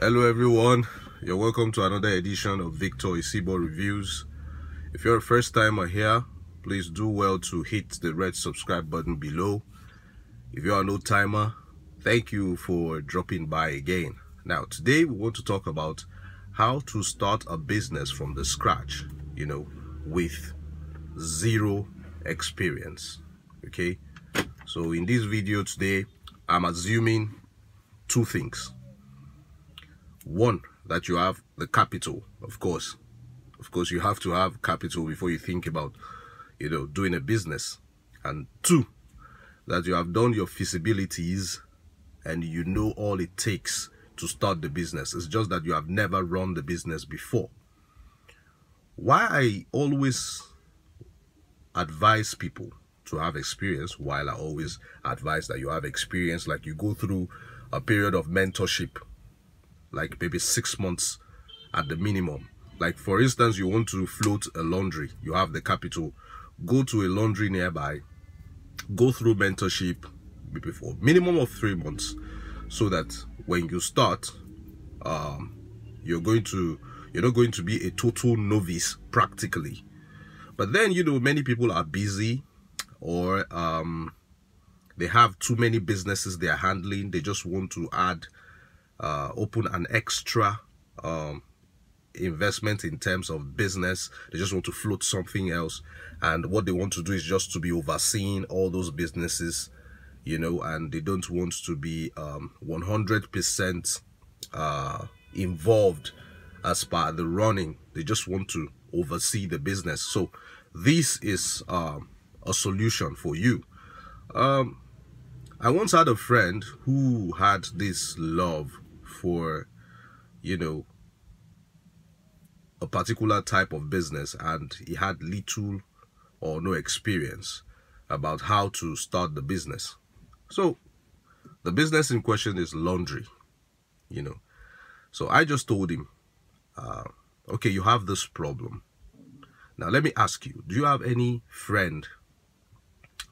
Hello everyone, you're welcome to another edition of Victor Isibo Reviews. If you're a first timer here, please do well to hit the red subscribe button below. If you're an old timer, thank you for dropping by again. Now today we want to talk about how to start a business from the scratch, with zero experience. Okay, so in this video today, I'm assuming two things. One, that you have the capital. Of course you have to have capital before you think about doing a business. And two, that you have done your feasibilities and you know all it takes to start the business. It's just that you have never run the business before. Why I always advise people to have experience, while I always advise that you have experience, like you go through a period of mentorship, like maybe 6 months at the minimum. Like for instance, you want to float a laundry, you have the capital, go to a laundry nearby, go through mentorship before minimum of 3 months, so that when you start, you're not going to be a total novice practically. But then many people are busy, or they have too many businesses they are handling. They just want to open an extra investment in terms of business. They just want to float something else, and what they want to do is just to be overseeing all those businesses, and they don't want to be 100% involved as per the running. They just want to oversee the business. So this is a solution for you. I once had a friend who had this love for a particular type of business, and he had little or no experience about how to start the business. So the business in question is laundry. So I just told him, okay, you have this problem. Now let me ask you, do you have any friend,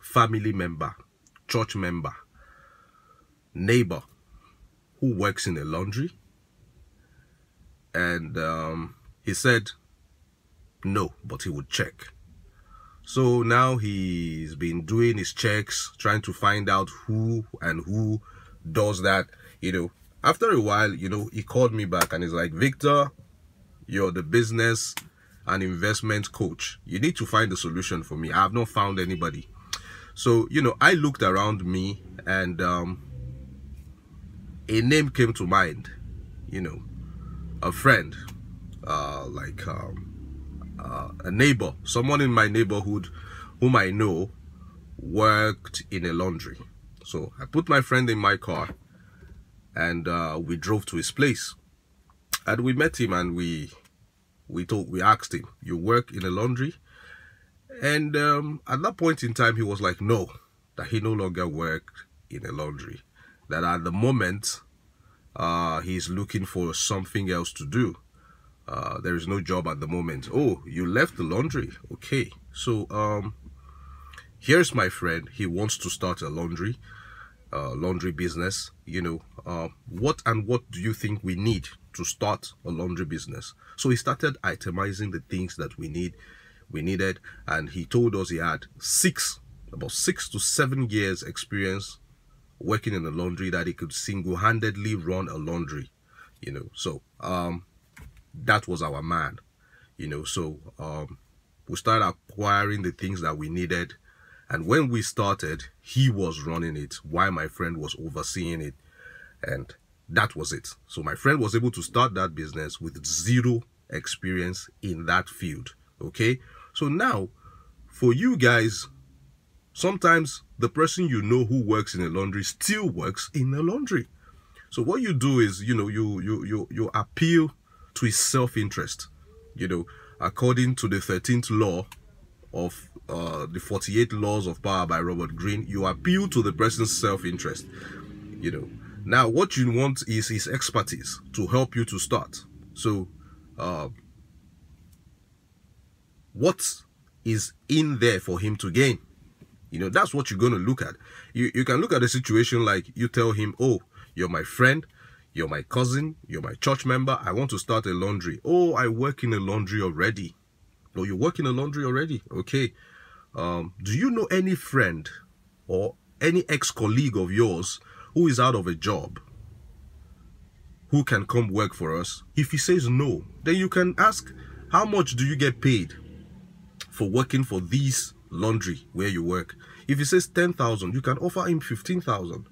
family member, church member, neighbor who works in a laundry? And he said no, but he would check. So now he's been doing his checks, trying to find out who does that. After a while, he called me back and he's like, Victor, you're the business and investment coach. You need to find a solution for me. I have not found anybody. So, I looked around me, and a name came to mind, a friend, a neighbor, someone in my neighborhood whom I know worked in a laundry. So I put my friend in my car, and we drove to his place, and we met him, and we asked him, you work in a laundry? And at that point in time, he was like, no, that he no longer worked in a laundry, that at the moment he's looking for something else to do. There is no job at the moment. Oh, you left the laundry? Okay. So here's my friend. He wants to start a laundry business. What do you think we need to start a laundry business? So he started itemizing the things that we needed, and he told us he had about 6 to 7 years experience working in a laundry, that he could single-handedly run a laundry. So that was our man. So we started acquiring the things that we needed, and when we started, he was running it while my friend was overseeing it, and that was it. So my friend was able to start that business with zero experience in that field. Okay, so now for you guys, sometimes the person who works in a laundry still works in a laundry. So what you do is you appeal to his self-interest. According to the 13th law of the 48 laws of power by Robert Greene, you appeal to the person's self-interest. Now what you want is his expertise to help you to start. So what is in there for him to gain? That's what you're going to look at. You can look at a situation like, you tell him, oh, you're my friend, You're my cousin, you're my church member, I want to start a laundry. Oh, I work in a laundry already. Oh, you work in a laundry already? Okay. Do you know any friend or any ex-colleague of yours who is out of a job who can come work for us? If he says no, then you can ask, how much do you get paid for working for this laundry where you work? If he says 10,000, you can offer him 15,000.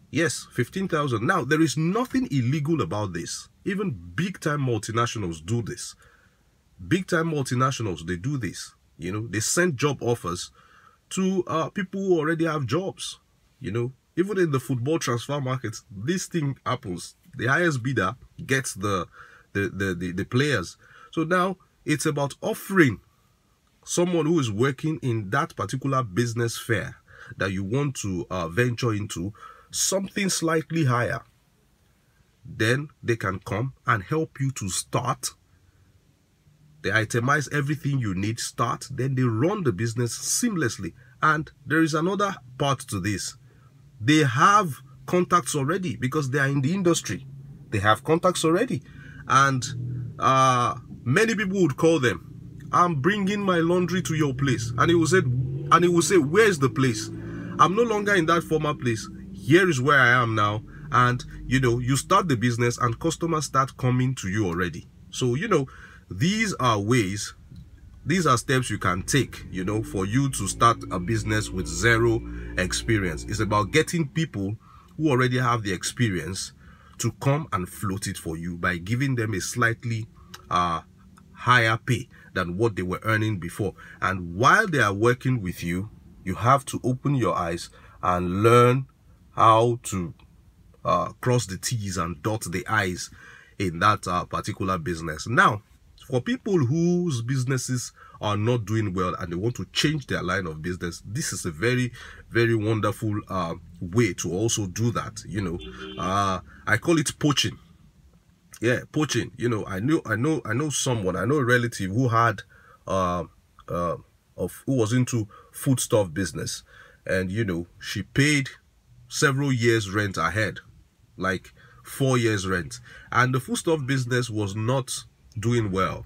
Yes, 15,000. Now, there is nothing illegal about this. Even big-time multinationals do this. Big-time multinationals, they do this. You know, they send job offers to people who already have jobs. You know, even in the football transfer markets, this thing happens. The highest bidder gets the players. So now it's about offering someone who is working in that particular business fair that you want to venture into something slightly higher. Then they can come and help you to start. They itemize everything you need, start, then they run the business seamlessly. And there is another part to this. They have contacts already because they are in the industry. They have contacts already. And many people would call them, I'm bringing my laundry to your place. And he will say, where's the place? I'm no longer in that former place. Here is where I am now. And, you know, you start the business and customers start coming to you already. So, you know, these are ways, these are steps you can take, you know, for you to start a business with zero experience. It's about getting people who already have the experience to come and float it for you by giving them a slightly higher pay than what they were earning before. And while they are working with you, you have to open your eyes and learn how to cross the T's and dot the I's in that particular business. Now, for people whose businesses are not doing well and they want to change their line of business, this is a very, very wonderful way to also do that. You know, I call it poaching. Yeah, poaching. You know, I know someone, I know a relative who had who was into foodstuff business, and you know, she paid several years rent ahead, like 4 years rent, and the foodstuff business was not doing well.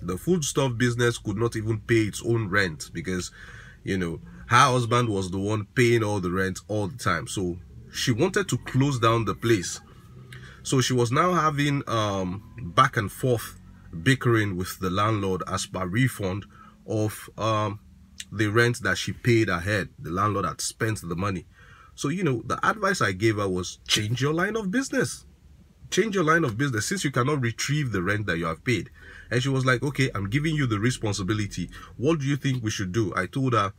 The foodstuff business could not even pay its own rent because, you know, her husband was the one paying all the rent all the time. So she wanted to close down the place. So she was now having back and forth bickering with the landlord as per refund of the rent that she paid ahead. The landlord had spent the money. So, you know, the advice I gave her was change your line of business. Change your line of business since you cannot retrieve the rent that you have paid. And she was like, okay, I'm giving you the responsibility. What do you think we should do? I told her,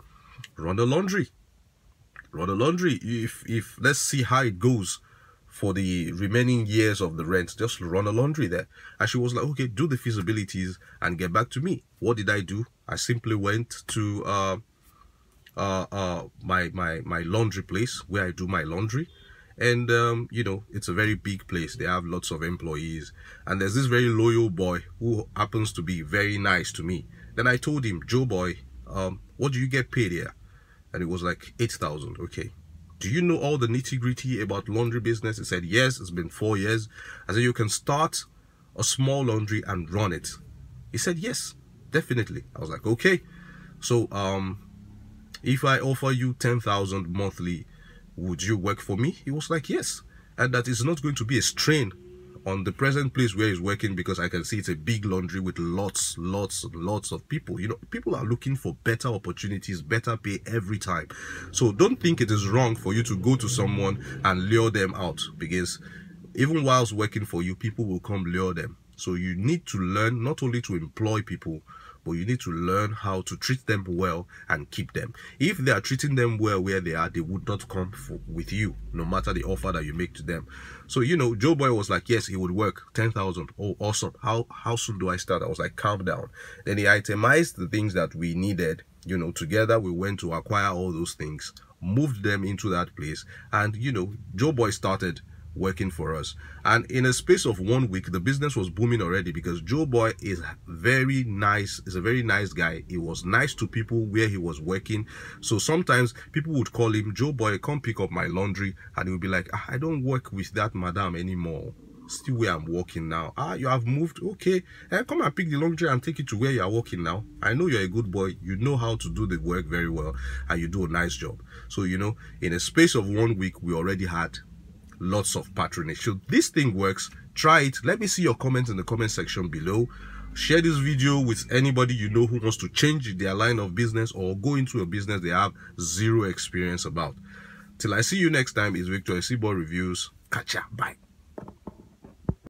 run a laundry. Run a laundry. If let's see how it goes for the remaining years of the rent, just run a laundry there. And she was like, okay, do the feasibilities and get back to me. What did I do? I simply went to my laundry place where I do my laundry. And, you know, it's a very big place. They have lots of employees. And there's this very loyal boy who happens to be very nice to me. Then I told him, Joe boy, what do you get paid here? And it was like 8,000. Okay. Do you know all the nitty-gritty about laundry business? He said, yes, it's been 4 years. I said, you can start a small laundry and run it. He said, yes, definitely. I was like, okay. So, if I offer you 10,000 monthly, would you work for me? He was like, yes. And that is not going to be a strain on the present place where he's working, because I can see it's a big laundry with lots of people. You know, people are looking for better opportunities, better pay every time. So don't think it is wrong for you to go to someone and lure them out, because even whilst working for you, people will come lure them. So you need to learn not only to employ people, but you need to learn how to treat them well and keep them. If they are treating them well where they are, they would not come with you, no matter the offer that you make to them. So, you know, Joe Boy was like, yes, he would work 10,000. Oh, awesome. How soon do I start? I was like, calm down. Then he itemized the things that we needed. You know, together we went to acquire all those things, moved them into that place. And, you know, Joe Boy started working for us. And in a space of 1 week, the business was booming already, because Joe Boy is very nice. He's a very nice guy. He was nice to people where he was working. So sometimes people would call him, Joe Boy, come pick up my laundry. And he would be like, I don't work with that madam anymore. Still where I'm working now. You have moved? Okay. Come and pick the laundry and take it to where you are working now. I know you're a good boy. You know how to do the work very well, and you do a nice job. So, you know, in a space of 1 week, we already had lots of patronage. So this thing works. Try it. Let me see your comments in the comment section below. Share this video with anybody you know who wants to change their line of business or go into a business they have zero experience about. Till I see you next time, it's Victor Boy Reviews. Catch ya. Bye.